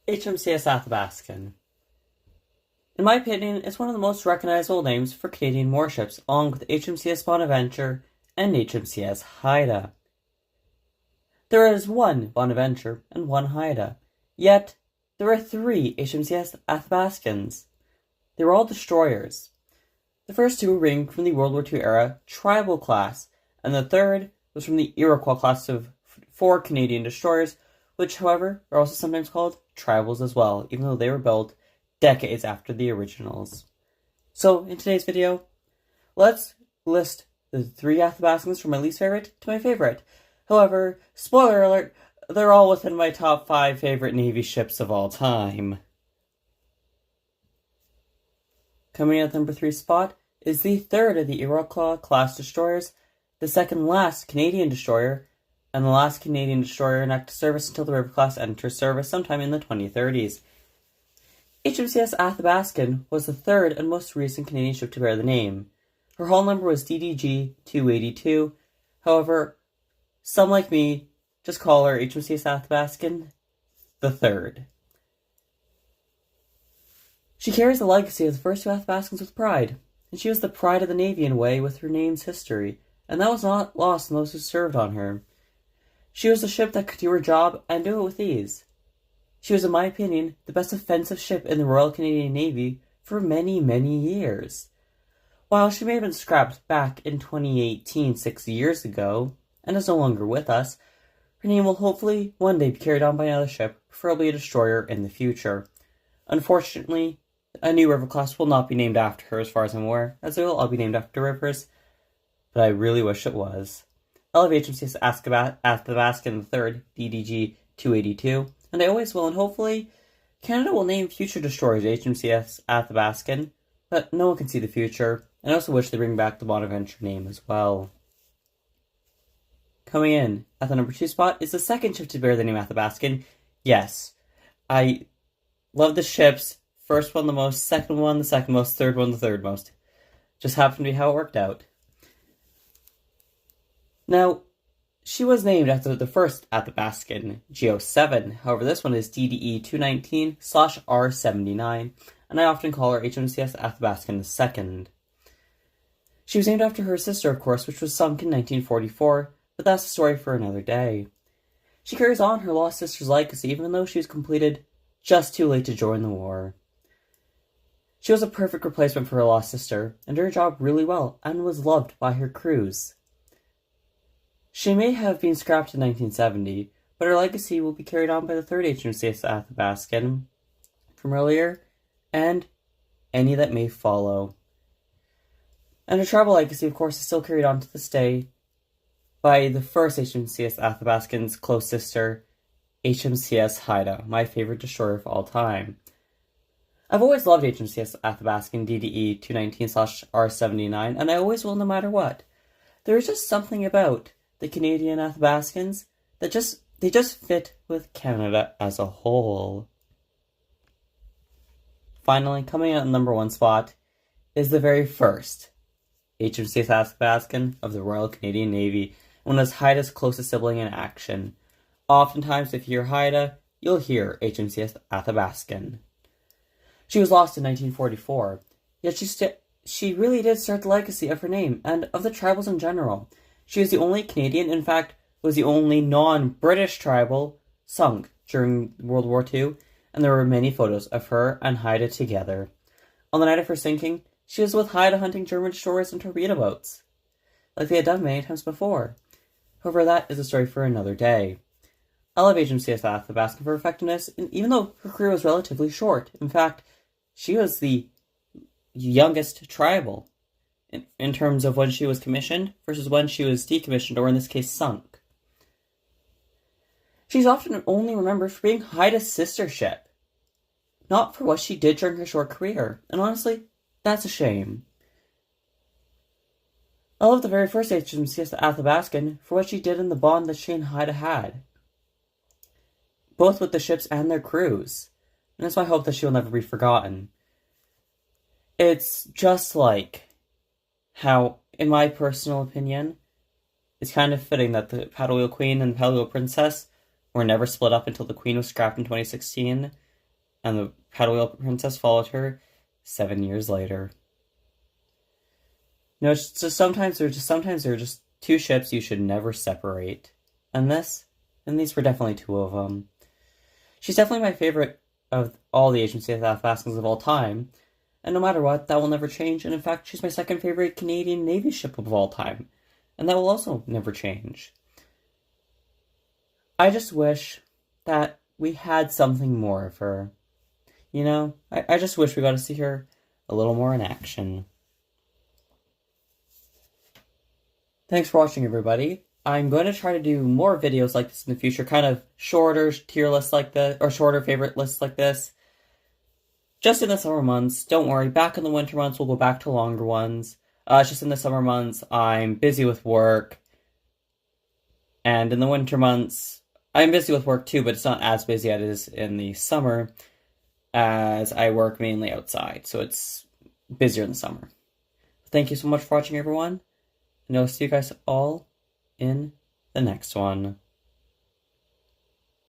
HMCS Athabaskan. In my opinion, it's one of the most recognizable names for Canadian warships, along with HMCS Bonaventure and HMCS Haida. There is one Bonaventure and one Haida, yet there are three HMCS Athabaskans. They were all destroyers. The first two ranged from the World War II era Tribal class, and the third was from the Iroquois class of 4 Canadian destroyers, which, however, are also sometimes called Tribals as well, even though they were built decades after the originals. So, in today's video, let's list the 3 Athabaskans from my least favorite to my favorite. However, spoiler alert, they're all within my top 5 favorite Navy ships of all time. Coming at number 3 spot is the third of the Iroquois class destroyers, the second last Canadian destroyer, and the last Canadian destroyer in active service until the River class enters service sometime in the 2030s. HMCS Athabaskan was the third and most recent Canadian ship to bear the name. Her hull number was DDG 282. However, some like me just call her HMCS Athabaskan the third. She carries the legacy of the first 2 Athabaskans with pride, and she was the pride of the Navy in a way with her name's history, and that was not lost on those who served on her. She was a ship that could do her job and do it with ease. She was, in my opinion, the best offensive ship in the Royal Canadian Navy for many, many years. While she may have been scrapped back in 2018, 6 years ago, and is no longer with us, her name will hopefully one day be carried on by another ship, preferably a destroyer, in the future. Unfortunately, a new river class will not be named after her as far as I'm aware, as they will all be named after rivers, but I really wish it was. I love HMCS Athabaskan III, DDG 282, and I always will, and hopefully Canada will name future destroyers HMCS Athabaskan, but no one can see the future, and I also wish they bring back the Bonaventure name as well. Coming in at the number 2 spot is the second ship to bear the name Athabaskan. Yes, I love the ships. First one the most, second one the second most, third one the third most. Just happened to be how it worked out. Now, she was named after the first Athabaskan, GO7. However, this one is DDE 219/R79, and I often call her HMCS Athabaskan II. She was named after her sister, of course, which was sunk in 1944, but that's a story for another day. She carries on her lost sister's legacy, even though she was completed just too late to join the war. She was a perfect replacement for her lost sister, and did her job really well, and was loved by her crews. She may have been scrapped in 1970, but her legacy will be carried on by the third HMCS Athabaskan from earlier, and any that may follow. And her tribal legacy, of course, is still carried on to this day by the first HMCS Athabaskan's close sister, HMCS Haida, my favorite destroyer of all time. I've always loved HMCS Athabaskan DDE 219/R79, and I always will no matter what. There is just something about the Canadian Athabaskans that just fit with Canada as a whole. Finally, coming out in number 1 spot is the very first HMCS Athabaskan of the Royal Canadian Navy, and was Haida's closest sibling in action. Oftentimes, if you hear Haida, you'll hear HMCS Athabaskan. She was lost in 1944, yet she really did start the legacy of her name, and of the tribals in general. She was the only Canadian, in fact, was the only non-British tribal sunk during World War II, and there were many photos of her and Haida together. On the night of her sinking, she was with Haida hunting German destroyers and torpedo boats, like they had done many times before. However, that is a story for another day. I love HMCS Athabaskan for her effectiveness, and even though her career was relatively short. In fact, she was the youngest tribal in terms of when she was commissioned versus when she was decommissioned, or in this case, sunk. She's often only remembered for being Haida's sister ship, not for what she did during her short career, and honestly, that's a shame. I love the very first HMCS Athabaskan for what she did in the bond that she and Haida had, both with the ships and their crews, and it's my hope that she will never be forgotten. It's just like how, in my personal opinion, it's kind of fitting that the Paddle Wheel Queen and the Paddle Wheel Princess were never split up until the Queen was scrapped in 2016, and the paddle wheel princess followed her 7 years later. No, it's just sometimes there are just two ships you should never separate. And these were definitely two of them. She's definitely my favorite of all the HMCS Athabaskans of all time. And no matter what, that will never change. And in fact, she's my second favorite Canadian Navy ship of all time. And that will also never change. I just wish that we had something more of her. You know, I just wish we got to see her a little more in action. Thanks for watching, everybody. I'm going to try to do more videos like this in the future, kind of shorter tier lists like this, or shorter favorite lists like this. Just in the summer months, don't worry, back in the winter months, we'll go back to longer ones. It's just in the summer months, I'm busy with work. And in the winter months, I'm busy with work too, but it's not as busy as it is in the summer, as I work mainly outside, so it's busier in the summer. Thank you so much for watching, everyone, and I'll see you guys all in the next one.